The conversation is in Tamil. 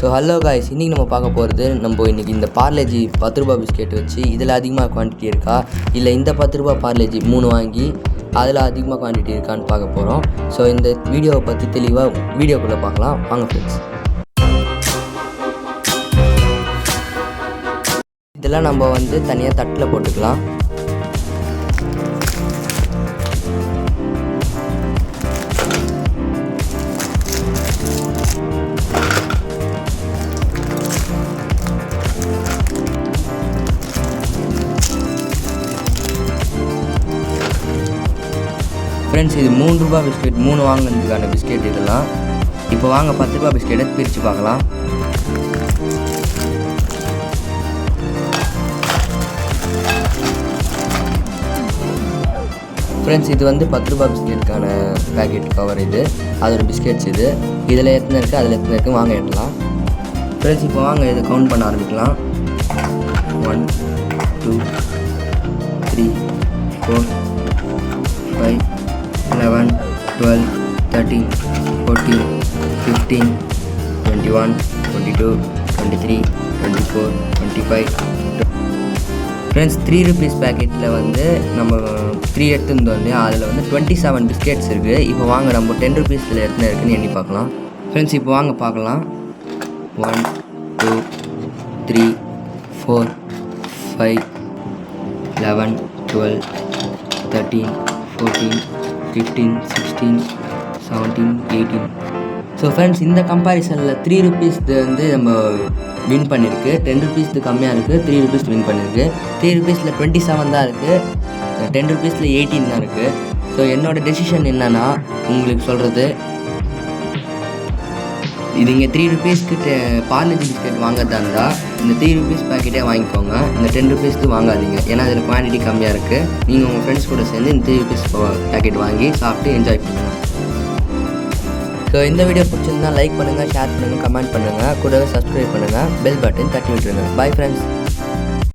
ஸோ ஹலோ காய்ஸ், இன்றைக்கி நம்ம பார்க்க போகிறது இன்றைக்கி இந்த பார்லேஜி 10 ரூபா பிஸ்கெட் வச்சு இதில் அதிகமாக குவான்டிட்டி இருக்கா, இல்லை இந்த 10 ரூபா பார்லேஜி 3 வாங்கி அதில் அதிகமாக குவான்டிட்டி இருக்கான்னு பார்க்க போகிறோம். ஸோ இந்த வீடியோவை பற்றி தெளிவாக வீடியோக்குள்ளே பார்க்கலாம் வாங்க ஃப்ரெண்ட்ஸ். இதெல்லாம் நம்ம தனியாக தட்டில் போட்டுக்கலாம். ஃப்ரெண்ட்ஸ், இது 3 ரூபா பிஸ்கெட் 3 வாங்கினதுக்கான பிஸ்கெட் இதெல்லாம். இப்போ வாங்க 10 ரூபா பிஸ்கெட்டை பிரித்து பார்க்கலாம். ஃப்ரெண்ட்ஸ், இது 10 ரூபா பிஸ்கெட்டுக்கான பேக்கெட் கவர். இது அதோட பிஸ்கெட்ஸ். இதில் எத்தனை இருக்குது அதில் எத்தனை இருக்குது வாங்க எட்டலாம். ஃப்ரெண்ட்ஸ், இப்போ வாங்க இதை கவுண்ட் பண்ண ஆரம்பிக்கலாம். 1 2 3 4 5 11 12 13 14 15 21 22 23 24 25. ஃப்ரெண்ட்ஸ், 3 ருபீஸ் பேக்கெட்டில் நம்ம 3 எடுத்துருந்தோம் இல்லையா, அதில் 27 பிஸ்கெட்ஸ் இருக்குது. இப்போ வாங்க நம்ம 10 ருபீஸில் எத்தனை இருக்குதுன்னு எண்ணி பார்க்கலாம். ஃப்ரெண்ட்ஸ், இப்போ வாங்க பார்க்கலாம். 1 2 3 4 5 11 12 13 14 15 16 17 18. ஸோ ஃப்ரெண்ட்ஸ், இந்த கம்பேரிசனில் 3 ருபீஸ் நம்ம வின் பண்ணியிருக்கு. 10 ருபீஸ் கம்மியாக இருக்குது, 3 ருபீஸ் வின் பண்ணியிருக்கு. 3 ருபீஸில் 27 தான் இருக்குது, 10 ருபீஸில் 18 தான் இருக்குது. ஸோ என்னோடய டெசிஷன் என்னென்னா உங்களுக்கு சொல்கிறது, இது இங்கே 3 ருபீஸ்க்கு பார்லேஜி பிஸ்கெட் வாங்கிறதா இருந்தால் இந்த 3 ருபீஸ் பேக்கெட்டே வாங்கிக்கோங்க. இந்த 10 ருபீஸ்க்கு வாங்காதீங்க, ஏன்னா அதில் குவான்டிட்டி கம்மியாக இருக்குது. நீங்கள் உங்கள் ஃப்ரெண்ட்ஸ் கூட சேர்ந்து இந்த 3 ருபீஸ் பேக்கெட் வாங்கி சாப்பிட்டு என்ஜாய் பண்ணுங்கள். ஸோ இந்த வீடியோ பிடிச்சிருந்தால் லைக் பண்ணுங்கள், ஷேர் பண்ணுங்கள், கமெண்ட் பண்ணுங்கள், கூடவே சப்ஸ்கிரைப் பண்ணுங்கள், பெல் பட்டன் தட்டி விட்டுருங்க. Bye friends.